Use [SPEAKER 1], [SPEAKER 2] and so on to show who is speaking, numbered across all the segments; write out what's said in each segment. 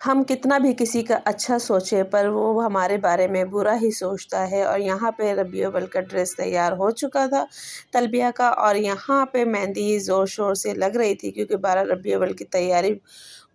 [SPEAKER 1] हम कितना भी किसी का अच्छा सोचे पर वो हमारे बारे में बुरा ही सोचता है। और यहाँ पे रबी अव्वल का ड्रेस तैयार हो चुका था तलबिया का, और यहाँ पे मेहंदी ज़ोर शोर से लग रही थी क्योंकि 12 रबी अव्वल की तैयारी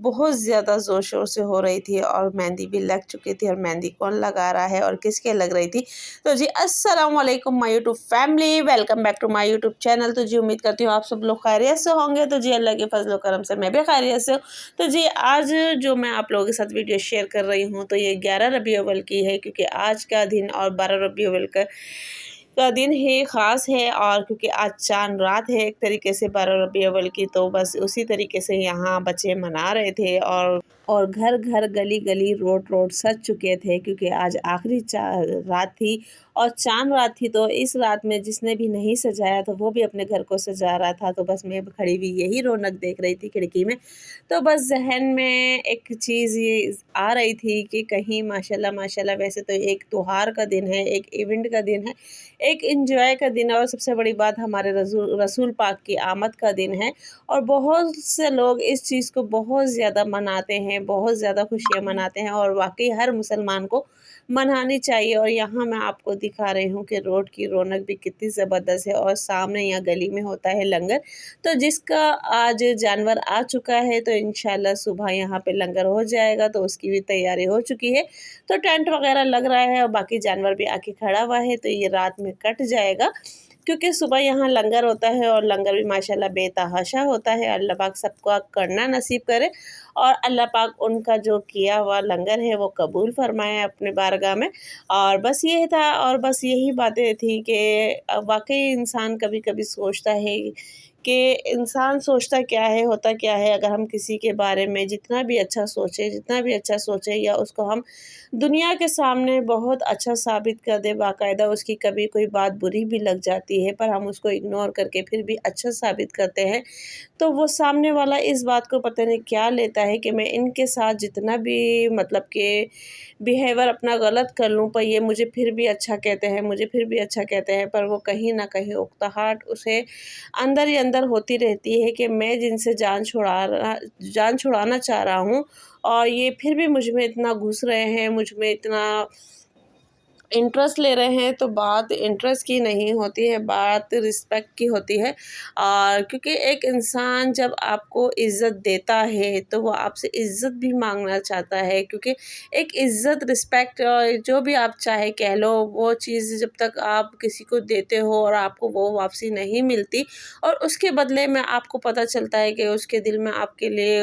[SPEAKER 1] बहुत ज़्यादा ज़ोर शोर से हो रही थी और मेहंदी भी लग चुकी थी। और मेहंदी कौन लगा रहा है और किसके लग रही थी। तो जी अस्सलाम वालेकुम my YouTube family, welcome back to my YouTube channel. तो जी उम्मीद करती हूँ आप सब लोग खैरियत से होंगे। तो जी अल्लाह के फजल करम से मैं भी खैरियत से हूँ। तो जी आज जो मैं आप लोगों के साथ वीडियो शेयर कर रही हूँ तो ये 11 रबी अव्वल की है, क्योंकि आज का दिन और 12 रबी अव्वल का दिन ही ख़ास है। और क्योंकि आज चांद रात है एक तरीके से 12 रबी अव्वल की, तो बस उसी तरीके से यहाँ बच्चे मना रहे थे। और घर घर गली गली रोड रोड सज चुके थे, क्योंकि आज आखिरी रात थी और चांद रात थी। तो इस रात में जिसने भी नहीं सजाया तो वो भी अपने घर को सजा रहा था। तो बस मैं खड़ी हुई यही रौनक देख रही थी खिड़की में। तो बस जहन में एक चीज़ ये आ रही थी कि कहीं माशाल्लाह माशाल्लाह, वैसे तो एक त्योहार का दिन है, एक इवेंट का दिन है, एक एंजॉय का दिन है, और सबसे बड़ी बात हमारे रसूल पाक की आमद का दिन है। और बहुत से लोग इस चीज़ को बहुत ज़्यादा मनाते हैं, बहुत ज़्यादा खुशियाँ मनाते हैं, और वाकई हर मुसलमान को मनानी चाहिए। और यहाँ मैं आपको दिखा रही हूँ कि रोड की रौनक भी कितनी ज़बरदस्त है, और सामने यहाँ गली में होता है लंगर। तो जिसका आज जानवर आ चुका है, तो इंशाल्लाह सुबह यहाँ पे लंगर हो जाएगा, तो उसकी भी तैयारी हो चुकी है। तो टेंट वगैरह लग रहा है और बाकी जानवर भी आके खड़ा हुआ है। तो ये रात में कट जाएगा, क्योंकि सुबह यहाँ लंगर होता है और लंगर भी माशाल्लाह बेतहाशा होता है। अल्लाह पाक सबको करना नसीब करे, और अल्लाह पाक उनका जो किया हुआ लंगर है वो कबूल फरमाए अपने बारगाह में। और बस ये था, और बस यही बातें थी कि वाकई इंसान कभी कभी सोचता है कि इंसान सोचता क्या है, होता क्या है। अगर हम किसी के बारे में जितना भी अच्छा सोचें, जितना भी अच्छा सोचें, या उसको हम दुनिया के सामने बहुत अच्छा साबित कर दे, बाकायदा उसकी कभी कोई बात बुरी भी लग जाती है पर हम उसको इग्नोर करके फिर भी अच्छा साबित करते हैं, तो वो सामने वाला इस बात को पता नहीं क्या लेता है कि मैं इनके साथ जितना भी मतलब कि बिहेवियर अपना गलत कर लूँ पर ये मुझे फिर भी अच्छा कहते हैं, मुझे फिर भी अच्छा कहते हैं। पर वो कहीं ना कहीं उकताहट उसे अंदर ही अंदर होती रहती है कि मैं जिनसे जान छुड़ाना चाह रहा हूँ, और ये फिर भी मुझ में इतना घुस रहे हैं, मुझ में इतना इंटरेस्ट ले रहे हैं। तो बात इंटरेस्ट की नहीं होती है, बात रिस्पेक्ट की होती है। और क्योंकि एक इंसान जब आपको इज़्ज़त देता है तो वो आपसे इज़्ज़त भी मांगना चाहता है, क्योंकि एक इज़्ज़त रिस्पेक्ट जो भी आप चाहे कह लो, वो चीज़ जब तक आप किसी को देते हो और आपको वो वापसी नहीं मिलती, और उसके बदले में आपको पता चलता है कि उसके दिल में आपके लिए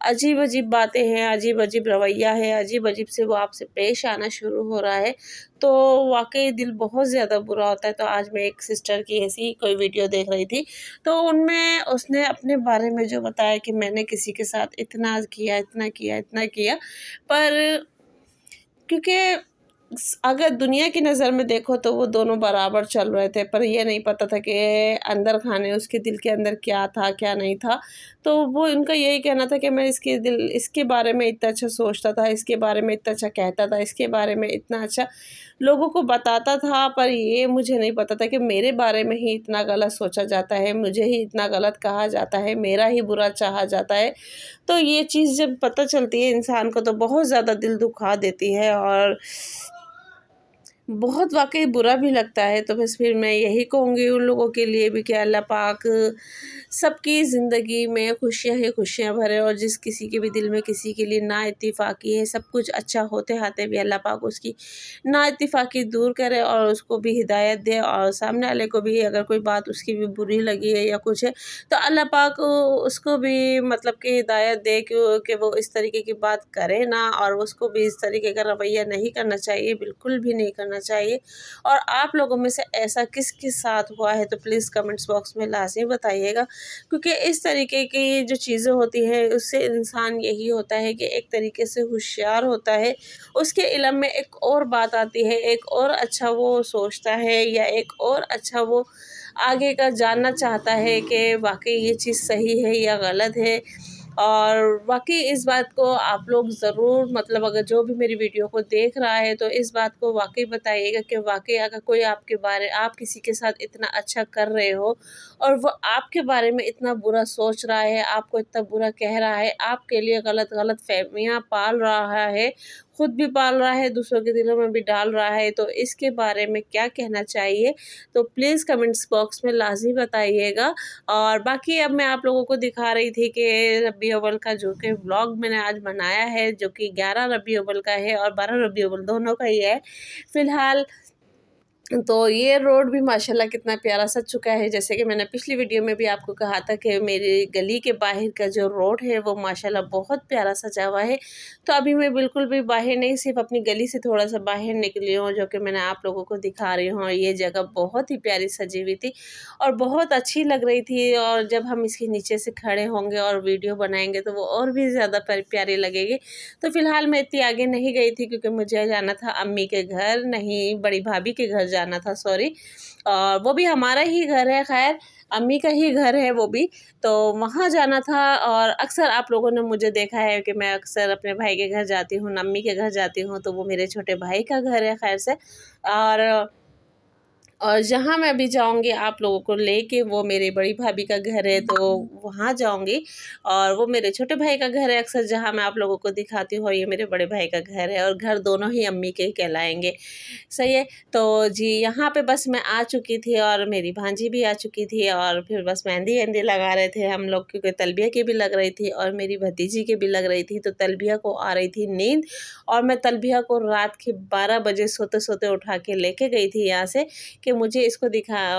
[SPEAKER 1] अजीब अजीब बातें हैं, अजीब अजीब रवैया है, अजीब अजीब से वो आपसे पेश आना शुरू हो रहा है, तो वाक़ई दिल बहुत ज़्यादा बुरा होता है। तो आज मैं एक सिस्टर की ऐसी ही कोई वीडियो देख रही थी, तो उनमें उसने अपने बारे में जो बताया कि मैंने किसी के साथ इतना किया, इतना किया, इतना किया, पर क्योंकि अगर दुनिया की नज़र में देखो तो वो दोनों बराबर चल रहे थे, पर ये नहीं पता था कि अंदर खाने उसके दिल के अंदर क्या था क्या नहीं था। तो वो उनका यही कहना था कि मैं इसके बारे में इतना अच्छा सोचता था, इसके बारे में इतना अच्छा कहता था, इसके बारे में इतना अच्छा लोगों को बताता था, पर ये मुझे नहीं पता था कि मेरे बारे में ही इतना गलत सोचा जाता है, मुझे ही इतना गलत कहा जाता है, मेरा ही बुरा चाहा जाता है। तो ये चीज़ जब पता चलती है इंसान को तो बहुत ज़्यादा दिल दुखा देती है, और बहुत वाक़ई बुरा भी लगता है। तो बस फिर मैं यही कहूँगी उन लोगों के लिए भी कि अल्लाह पाक सबकी ज़िंदगी में खुशियाँ ही खुशियाँ भरे, और जिस किसी के भी दिल में किसी के लिए नाइत्तेफ़ाक़ी है, सब कुछ अच्छा होते-हाते भी अल्लाह पाक उसकी नाइत्तेफ़ाक़ी दूर करे और उसको भी हिदायत दे, और सामने वाले को भी अगर कोई बात उसकी भी बुरी लगी है या कुछ है, तो अल्लाह पाक उसको भी मतलब कि हिदायत दे कि वो इस तरीके की बात करे ना, और उसको भी इस तरीके का रवैया नहीं करना चाहिए, बिल्कुल भी नहीं करना चाहिए। और आप लोगों में से ऐसा किसके साथ हुआ है तो प्लीज़ कमेंट्स बॉक्स में लाज़मी बताइएगा, क्योंकि इस तरीके की जो चीज़ें होती हैं उससे इंसान यही होता है कि एक तरीके से होशियार होता है, उसके इल्म में एक और बात आती है, एक और अच्छा वो सोचता है, या एक और अच्छा वो आगे का जानना चाहता है कि वाकई ये चीज़ सही है या गलत है। और वाक़ई इस बात को आप लोग ज़रूर मतलब अगर जो भी मेरी वीडियो को देख रहा है तो इस बात को वाक़ई बताइएगा कि वाक़ई अगर कोई आप किसी के साथ इतना अच्छा कर रहे हो और वो आपके बारे में इतना बुरा सोच रहा है, आपको इतना बुरा कह रहा है, आपके लिए गलत फ़हमियाँ पाल रहा है, खुद भी पाल रहा है, दूसरों के दिलों में भी डाल रहा है, तो इसके बारे में क्या कहना चाहिए? तो प्लीज़ कमेंट्स बॉक्स में लाज़मी बताइएगा। और बाकी अब मैं आप लोगों को दिखा रही थी कि रबी अव्वल का जो कि व्लॉग मैंने आज बनाया है, जो कि 11 रबी अव्वल का है और 12 रबी अव्वल दोनों का ही है। फ़िलहाल तो ये रोड भी माशाल्लाह कितना प्यारा सज चुका है। जैसे कि मैंने पिछली वीडियो में भी आपको कहा था कि मेरी गली के बाहर का जो रोड है वो माशाल्लाह बहुत प्यारा सजा हुआ है। तो अभी मैं बिल्कुल भी बाहर नहीं, सिर्फ अपनी गली से थोड़ा-सा बाहर निकली हूँ, जो कि मैंने आप लोगों को दिखा रही हूँ। और ये जगह बहुत ही प्यारी सजी हुई थी और बहुत अच्छी लग रही थी, और जब हम इसके नीचे से खड़े होंगे और वीडियो बनाएँगे तो वो और भी ज़्यादा प्यारी लगेगी। तो फ़िलहाल मैं इतनी आगे नहीं गई थी क्योंकि मुझे जाना था अम्मी के घर, नहीं बड़ी भाभी के घर जाना था, सॉरी। और वो भी हमारा ही घर है, ख़ैर अम्मी का ही घर है वो भी, तो वहाँ जाना था। और अक्सर आप लोगों ने मुझे देखा है कि मैं अक्सर अपने भाई के घर जाती हूँ, अम्मी के घर जाती हूँ, तो वो मेरे छोटे भाई का घर है ख़ैर से। और जहाँ मैं अभी जाऊँगी आप लोगों को लेके, वो मेरी बड़ी भाभी का घर है, तो वहाँ जाऊँगी। और वो मेरे छोटे भाई का घर है अक्सर जहाँ मैं आप लोगों को दिखाती हूँ, और ये मेरे बड़े भाई का घर है, और घर दोनों ही अम्मी के ही कहलाएँगे। सही है? तो जी, यहाँ पे बस मैं आ चुकी थी और मेरी भांजी भी आ चुकी थी, और फिर बस मेहंदी-वेहंदी लगा रहे थे हम लोग, क्योंकि तलबिया की भी लग रही थी और मेरी भतीजी की भी लग रही थी। तो तलबिया को आ रही थी नींद, और मैं तलबिया को रात के 12 बजे सोते-सोते उठा के लेके गई थी यहाँ से, कि मुझे इसको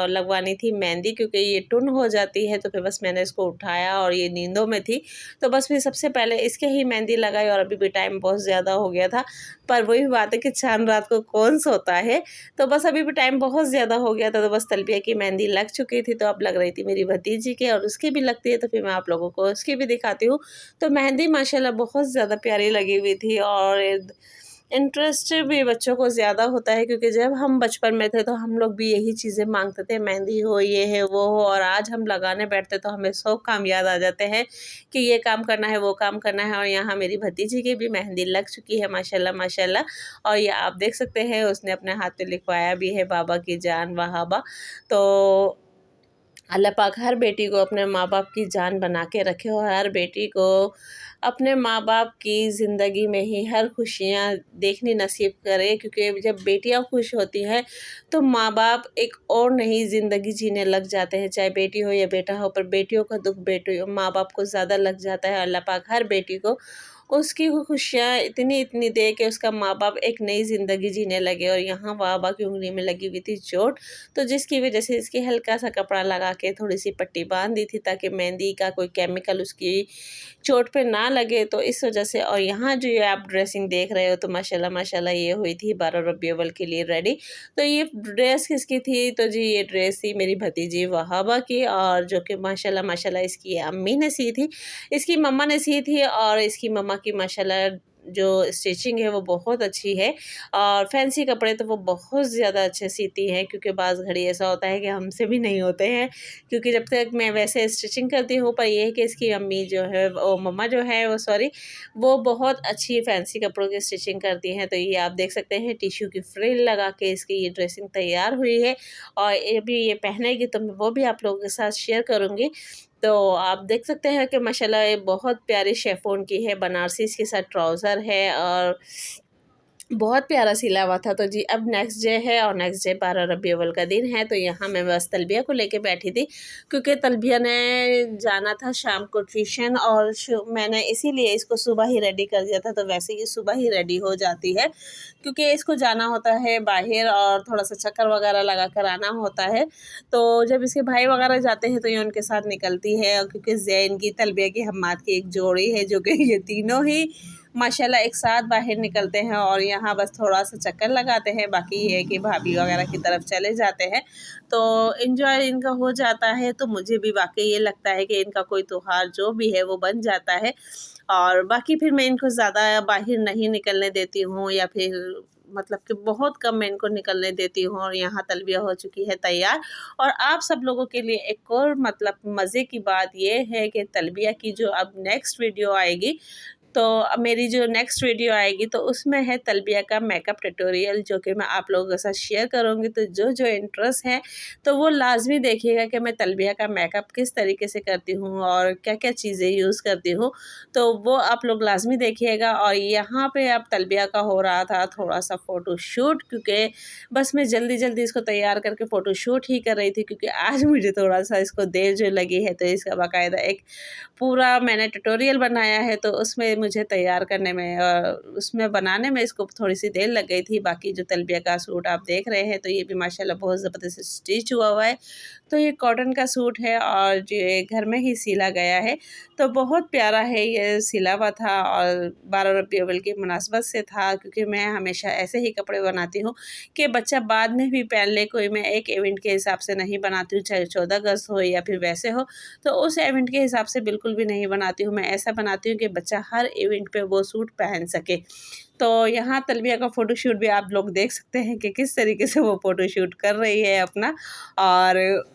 [SPEAKER 1] लगवानी थी मेहंदी, क्योंकि ये टुन हो जाती है। तो फिर बस मैंने इसको उठाया और ये नींदों में थी, तो बस फिर सबसे पहले इसके ही मेहंदी लगाई। और अभी भी टाइम बहुत ज़्यादा हो गया था, पर वही बात है कि चाँद रात को कौन सोता है। तो बस अभी भी टाइम बहुत ज़्यादा हो गया था, तो बस तलबिया की मेहंदी लग चुकी थी, तो अब लग रही थी मेरी भतीजी के, और उसकी भी लगती है, तो फिर मैं आप लोगों को उसकी भी दिखाती हूँ। तो मेहंदी माशाल्लाह बहुत ज़्यादा प्यारी लगी हुई थी, और इंटरेस्ट भी बच्चों को ज़्यादा होता है, क्योंकि जब हम बचपन में थे तो हम लोग भी यही चीज़ें मांगते थे, मेहंदी हो, ये है, वो हो, और आज हम लगाने बैठते तो हमें 100 काम याद आ जाते हैं कि ये काम करना है, वो काम करना है। और यहाँ मेरी भतीजी की भी मेहंदी लग चुकी है माशाल्लाह माशाल्लाह। और ये आप देख सकते हैं उसने अपने हाथ पे लिखवाया भी है, बाबा की जान वहाबा। तो अल्लाह पाक हर बेटी को अपने माँ बाप की जान बना के रखे, और हर बेटी को अपने माँ बाप की ज़िंदगी में ही हर खुशियाँ देखनी नसीब करे, क्योंकि जब बेटियाँ खुश होती हैं तो माँ बाप एक और नई ज़िंदगी जीने लग जाते हैं, चाहे बेटी हो या बेटा हो। पर बेटियों का दुख बेटी माँ बाप को ज़्यादा लग जाता है। अल्लाह पाक हर बेटी को उसकी खुशियाँ इतनी दे कि उसका माँ बाप एक नई ज़िंदगी जीने लगे। और यहाँ बाबा की उंगली में लगी हुई थी चोट, तो जिसकी वजह से इसकी हल्का सा कपड़ा लगा के थोड़ी सी पट्टी बांध दी थी, ताकि मेहंदी का कोई केमिकल उसकी चोट पे ना लगे, तो इस वजह से। और यहाँ जो ये आप ड्रेसिंग देख रहे हो, तो माशाल्लाह माशाल्लाह ये हुई थी 12 रबी अव्वल के लिए रेडी। तो ये ड्रेस किसकी थी? तो जी ये ड्रेस थी मेरी भतीजी वहाबा की, और जो कि माशाल्लाह माशाल्लाह इसकी अम्मी ने सी थी, इसकी मम्मा ने सी थी। और इसकी मम्मा की माशाल्लाह जो स्टिचिंग है वो बहुत अच्छी है, और फैंसी कपड़े तो वो बहुत ज़्यादा अच्छे सीती हैं, क्योंकि बाज़ घड़ी ऐसा होता है कि हमसे भी नहीं होते हैं, क्योंकि जब तक मैं वैसे स्टिचिंग करती हूँ। पर ये है कि इसकी अम्मी जो है, वो मम्मा जो है वो, सॉरी, वो बहुत अच्छी फैंसी कपड़ों की स्टिचिंग करती हैं। तो ये आप देख सकते हैं टिश्यू की फ्रिल लगा के इसकी ये ड्रेसिंग तैयार हुई है, और ये भी ये पहनेगी तो मैं वो भी आप लोगों के साथ शेयर करूँगी। तो आप देख सकते हैं कि माशाल्लाह ये बहुत प्यारी शिफॉन की है, बनारसी इसके साथ ट्राउज़र है, और बहुत प्यारा सिला हुआ था। तो जी अब नेक्स्ट डे है, और नेक्स्ट डे 12 रबी अव्वल का दिन है। तो यहाँ मैं बस तलबिया को लेके बैठी थी, क्योंकि तलबिया ने जाना था शाम को ट्यूशन, और मैंने इसीलिए इसको सुबह ही रेडी कर दिया था। तो वैसे ये सुबह ही रेडी हो जाती है, क्योंकि इसको जाना होता है बाहर, और थोड़ा सा चक्कर वगैरह लगा कर आना होता है। तो जब इसके भाई वगैरह जाते हैं तो ये उनके साथ निकलती है, और क्योंकि ज़ैन की तलबिया की हम्माद की एक जोड़ी है, जो कि ये तीनों ही माशाल्लाह एक साथ बाहर निकलते हैं, और यहाँ बस थोड़ा सा चक्कर लगाते हैं। बाकी ये है कि भाभी वगैरह की तरफ चले जाते हैं, तो एंजॉय इनका हो जाता है। तो मुझे भी वाकई ये लगता है कि इनका कोई त्योहार जो भी है वो बन जाता है। और बाकी फिर मैं इनको ज़्यादा बाहर नहीं निकलने देती हूँ, या फिर मतलब कि बहुत कम मैं इनको निकलने देती हूँ। और यहाँ तलबिया हो चुकी है तैयार। और आप सब लोगों के लिए एक और मतलब मज़े की बात ये है कि तलबिया की जो अब नेक्स्ट वीडियो आएगी, तो अब मेरी जो नेक्स्ट वीडियो आएगी तो उसमें है तलबिया का मेकअप ट्यूटोरियल, जो कि मैं आप लोगों के साथ शेयर करूँगी। तो जो जो इंटरेस्ट है तो वो लाज़मी देखिएगा कि मैं तलबिया का मेकअप किस तरीके से करती हूँ और क्या-क्या चीज़ें यूज़ करती हूँ। तो वो आप लोग लाज़मी देखिएगा। और यहाँ पे अब तलबिया का हो रहा था थोड़ा-सा फ़ोटोशूट, क्योंकि बस मैं जल्दी-जल्दी इसको तैयार करके फ़ोटोशूट ही कर रही थी, क्योंकि आज मुझे थोड़ा-सा इसको देर जो लगी है। तो इसका बाकायदा एक पूरा मैंने ट्यूटोरियल बनाया है, तो उसमें मुझे तैयार करने में उसमें बनाने में इसको थोड़ी-सी देर लग गई थी। बाकी जो तलबिया का सूट आप देख रहे हैं, तो ये भी माशाल्लाह बहुत ज़बरदस्त स्टिच हुआ हुआ है। तो ये कॉटन का सूट है और जो ये घर में ही सिला गया है, तो बहुत प्यारा है। ये सिला हुआ था और 12 रबी अव्वल की मुनासबत से था, क्योंकि मैं हमेशा ऐसे ही कपड़े बनाती हूँ कि बच्चा बाद में भी पहन ले। कोई मैं एक इवेंट के हिसाब से नहीं बनाती हूँ, चाहे 14 अगस्त हो या फिर वैसे हो, तो उस इवेंट के हिसाब से बिल्कुल भी नहीं बनाती हूँ। मैं ऐसा बनाती हूँ कि बच्चा हर इवेंट पे वो सूट पहन सके। तो यहाँ तलबिया का फ़ोटोशूट भी आप लोग देख सकते हैं कि किस तरीके से वो फ़ोटोशूट कर रही है अपना, और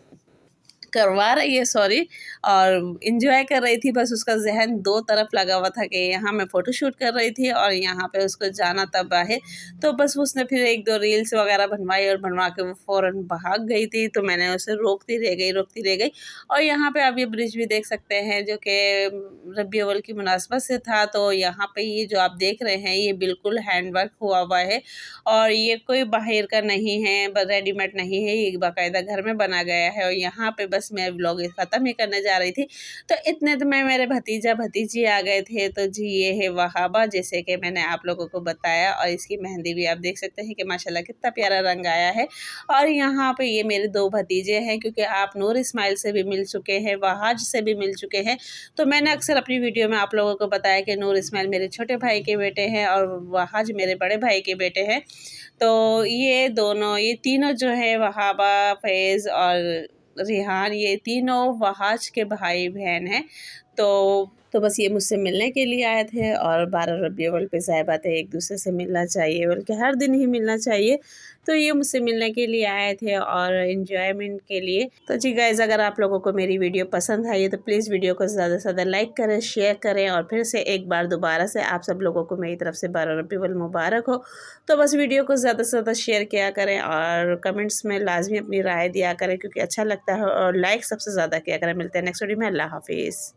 [SPEAKER 1] करवा रही है, सॉरी, और एंजॉय कर रही थी। बस उसका ज़हन दो तरफ लगा हुआ था कि यहाँ मैं फ़ोटोशूट कर रही थी और यहाँ पे उसको जाना तब है। तो बस उसने फिर 1-2 रील्स वगैरह बनवाई और बनवा के वो फ़ौरन भाग गई थी। तो मैंने उसे रोकती रह गई। और यहाँ पे आप ये ब्रिज भी देख सकते हैं, जो कि रबी अव्वल की मुनासबत से था। तो यहाँ पे ये जो आप देख रहे हैं, ये बिल्कुल हैंड वर्क हुआ हुआ है और ये कोई बाहर का नहीं है, रेडीमेड नहीं है, ये बाकायदा घर में बना गया है। और यहाँ पे बस मैं व्लॉग ख़त्म ही करने जा रही थी, तो इतने तो में मेरे भतीजा भतीजी आ गए थे। तो जी ये है वहाबा, जैसे कि मैंने आप लोगों को बताया। और इसकी मेहंदी भी आप देख सकते हैं कि माशाल्लाह कितना प्यारा रंग आया है। और यहाँ पे ये मेरे 2 भतीजे हैं, क्योंकि आप नूर इस्माइल से भी मिल चुके हैं, वहाज से भी मिल चुके हैं। तो मैंने अक्सर अपनी वीडियो में आप लोगों को बताया कि नूर इस्माइल मेरे छोटे भाई के बेटे हैं और वहाज मेरे बड़े भाई के बेटे हैं। तो ये तीनों जो है वहाबा, फैज़ और रिहान, ये तीनों वहाज के भाई-बहन हैं। तो बस ये मुझसे मिलने के लिए आए थे। और 12 रबी अव्वल पे ज़ाहिर बात है एक-दूसरे से मिलना चाहिए, बल्कि हर दिन ही मिलना चाहिए। तो ये मुझसे मिलने के लिए आए थे और एन्जॉयमेंट के लिए। तो जी गाइज़, अगर आप लोगों को मेरी वीडियो पसंद आई है तो प्लीज़ वीडियो को ज़्यादा से ज़्यादा लाइक करें, शेयर करें। और फिर से एक बार दोबारा से आप सब लोगों को मेरी तरफ से 12 रबी अव्वल मुबारक हो। तो बस वीडियो को ज़्यादा से ज़्यादा शेयर किया करें और कमेंट्स में लाज़मी अपनी राय दिया करें, क्योंकि अच्छा लगता है। और लाइक सबसे ज़्यादा किया करें। मिलते हैं नेक्स्ट वीडियो में। अल्लाह हाफ़िज़।